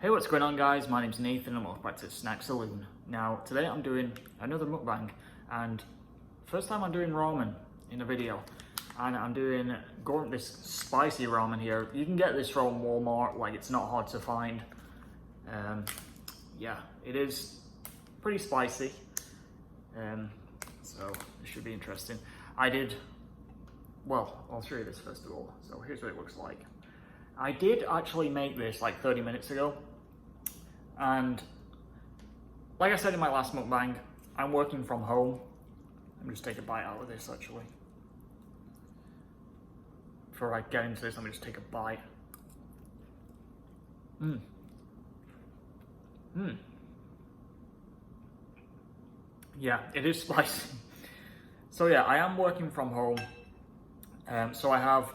Hey, what's going on guys? My name's Nathan and welcome back to Snack Saloon. Now, today I'm doing another mukbang and first time I'm doing ramen in a video. And I'm doing this spicy ramen here. You can get this from Walmart, like it's not hard to find. Yeah, it is pretty spicy. So it should be interesting. I'll show you this first of all. So here's what it looks like. I did actually make this like 30 minutes ago. And like I said in my last mukbang, I'm working from home. Let me just take a bite out of this actually. Before I get into this, let me just take a bite. Yeah, it is spicy. So yeah, I am working from home. So I have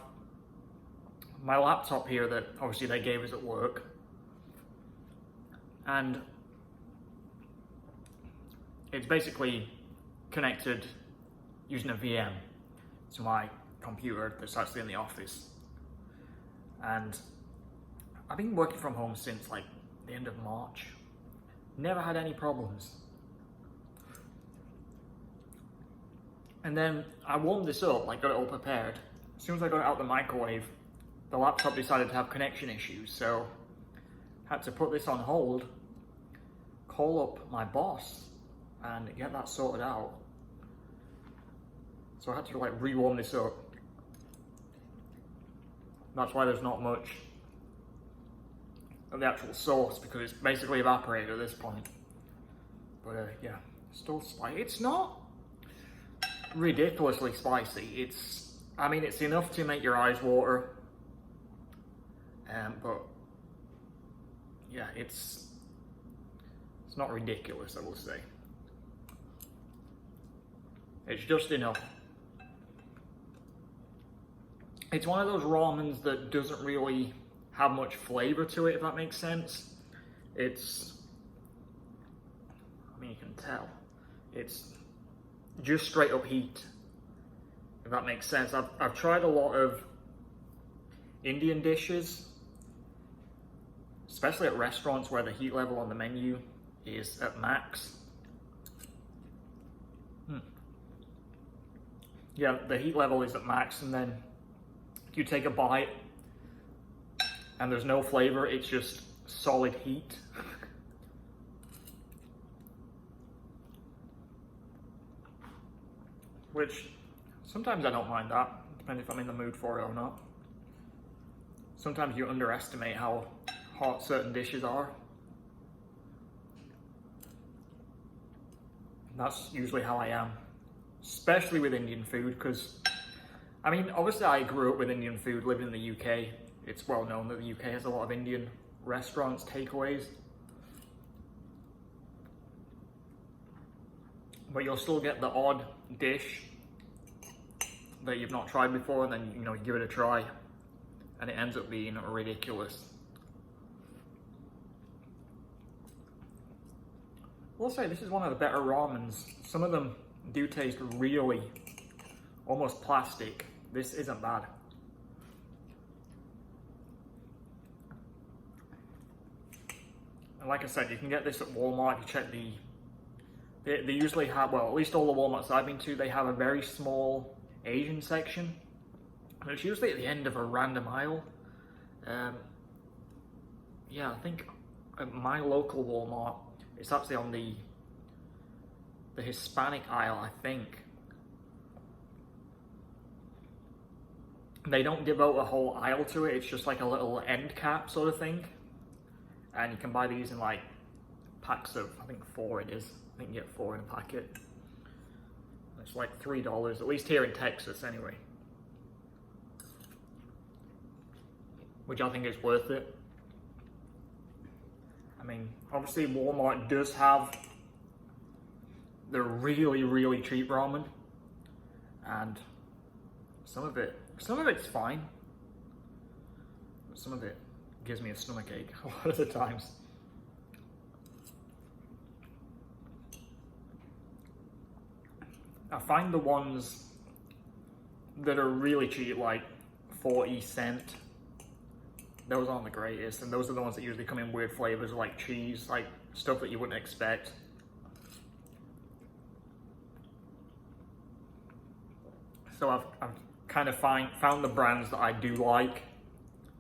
my laptop here that obviously they gave us at work. And it's basically connected using a VM to my computer that's actually in the office. And I've been working from home since like the end of March. Never had any problems. And then I warmed this up, like got it all prepared. As soon as I got it out the microwave, the laptop decided to have connection issues, so I had to put this on hold, call up my boss, and get that sorted out. So I had to like rewarm this up. That's why there's not much of the actual sauce, because it's basically evaporated at this point. But yeah, still spicy. It's not ridiculously spicy. It's enough to make your eyes water. But yeah, it's not ridiculous, I will say. It's just enough. It's one of those ramens that doesn't really have much flavor to it, if that makes sense. You can tell. It's just straight up heat, if that makes sense. I've tried a lot of Indian dishes, especially at restaurants where the heat level on the menu is at max. Yeah, the heat level is at max, and then you take a bite and there's no flavor, it's just solid heat. Which sometimes I don't mind that, depending if I'm in the mood for it or not. Sometimes you underestimate how hot certain dishes are. That's usually how I am, especially with Indian food, because obviously I grew up with Indian food, living in the UK. It's well known that the UK has a lot of Indian restaurants, takeaways. But you'll still get the odd dish that you've not tried before, and then you give it a try, and it ends up being ridiculous. We'll say this is one of the better ramens. Some of them do taste really almost plastic. This isn't bad. And like I said, you can get this at Walmart. You check they usually have, well, at least all the Walmarts I've been to, they have a very small Asian section. And it's usually at the end of a random aisle. Yeah, I think at my local Walmart, it's actually on the Hispanic aisle, I think. They don't devote a whole aisle to it, it's just like a little end cap sort of thing. And you can buy these in like packs of, I think 4 it is. I think you get 4 in a packet. It's like $3, at least here in Texas anyway. Which I think is worth it. Obviously Walmart does have the really, really cheap ramen. And some of it's fine. But some of it gives me a stomachache a lot of the times. I find the ones that are really cheap, like 40 cent those aren't the greatest, and those are the ones that usually come in weird flavors like cheese, like stuff that you wouldn't expect. So I've kind of found the brands that I do like,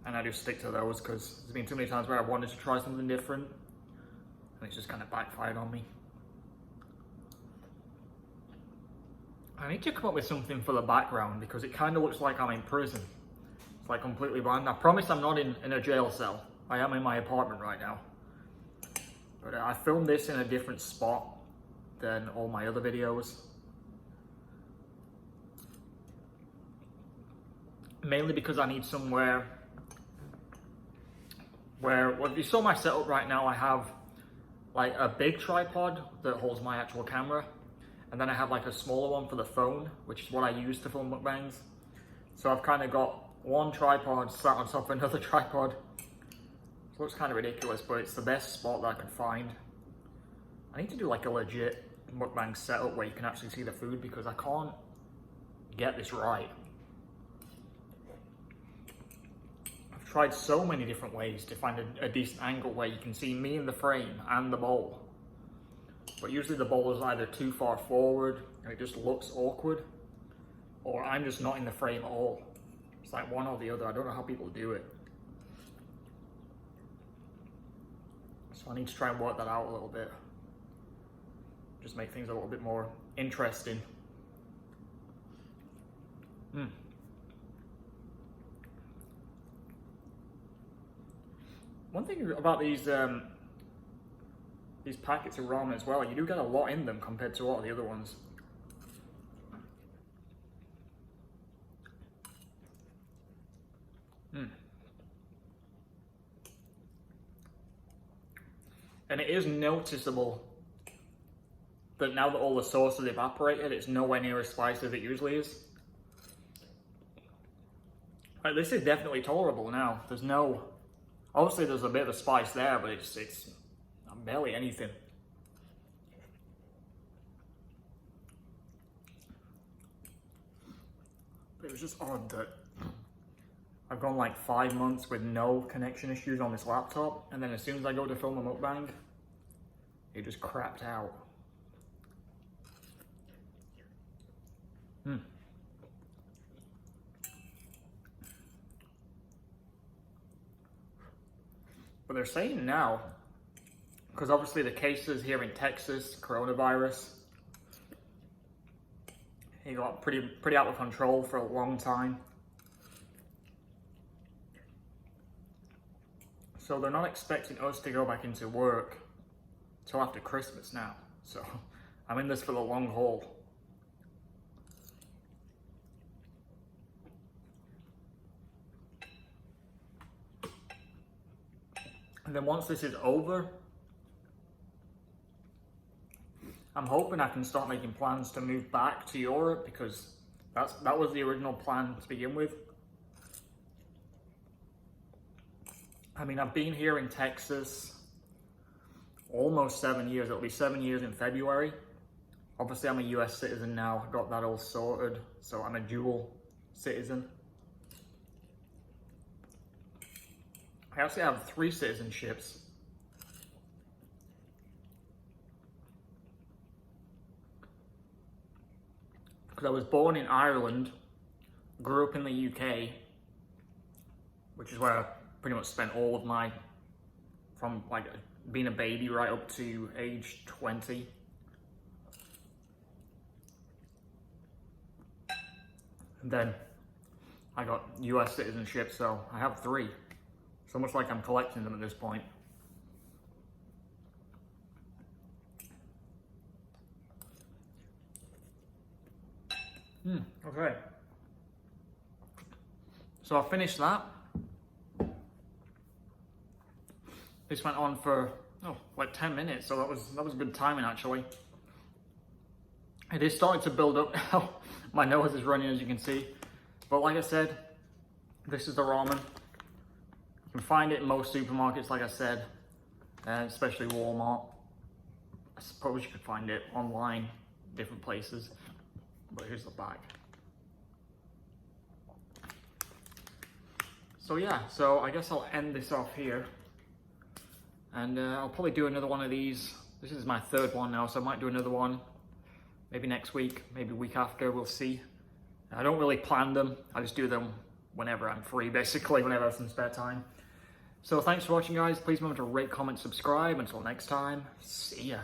and I just stick to those because there's been too many times where I wanted to try something different and it's just kind of backfired on me. I need to come up with something for the background because it kind of looks like I'm in prison. It's like completely blind. I promise I'm not in a jail cell. I am in my apartment right now. But I filmed this in a different spot than all my other videos. Mainly because I need somewhere where, well, if you saw my setup right now, I have like a big tripod that holds my actual camera. And then I have like a smaller one for the phone, which is what I use to film mukbangs. So I've kind of got one tripod sat on top of another tripod. So it's kind of ridiculous, but it's the best spot that I can find. I need to do like a legit mukbang setup where you can actually see the food because I can't get this right. I've tried so many different ways to find a decent angle where you can see me in the frame and the bowl. But usually the bowl is either too far forward and it just looks awkward, or I'm just not in the frame at all. It's like one or the other. I don't know how people do it. So I need to try and work that out a little bit. Just make things a little bit more interesting. One thing about these packets of ramen as well, you do get a lot in them compared to a lot of the other ones. And it is noticeable that now that all the sauce has evaporated, it's nowhere near as spicy as it usually is. Like, this is definitely tolerable now. There's no, obviously there's a bit of a spice there, but it's barely anything. But it was just odd that I've gone like 5 months with no connection issues on this laptop, and then as soon as I go to film a mukbang, it just crapped out. But they're saying now, because obviously the cases here in Texas, coronavirus, it got pretty out of control for a long time. So they're not expecting us to go back into work till after Christmas now. So I'm in this for the long haul. And then once this is over, I'm hoping I can start making plans to move back to Europe because that was the original plan to begin with. I mean, I've been here in Texas almost 7 years. It'll be 7 years in February. Obviously, I'm a US citizen now. I got that all sorted. So I'm a dual citizen. I actually have 3 citizenships. Because I was born in Ireland, grew up in the UK, which is where I pretty much spent all of my, from like being a baby right up to age 20. And then I got US citizenship, so I have 3. It's almost like I'm collecting them at this point. Okay. So I finished that. This went on for like 10 minutes, so that was good timing actually. It is starting to build up now. My nose is running, as you can see. But like I said, this is the ramen. You can find it in most supermarkets, like I said, especially Walmart. I suppose you could find it online, different places. But here's the bag. So yeah, so I guess I'll end this off here. And I'll probably do another one of these. This is my third one now, so I might do another one. Maybe next week, maybe week after, we'll see. I don't really plan them. I just do them whenever I'm free, basically, whenever I have some spare time. So thanks for watching, guys. Please remember to rate, comment, subscribe. Until next time, see ya.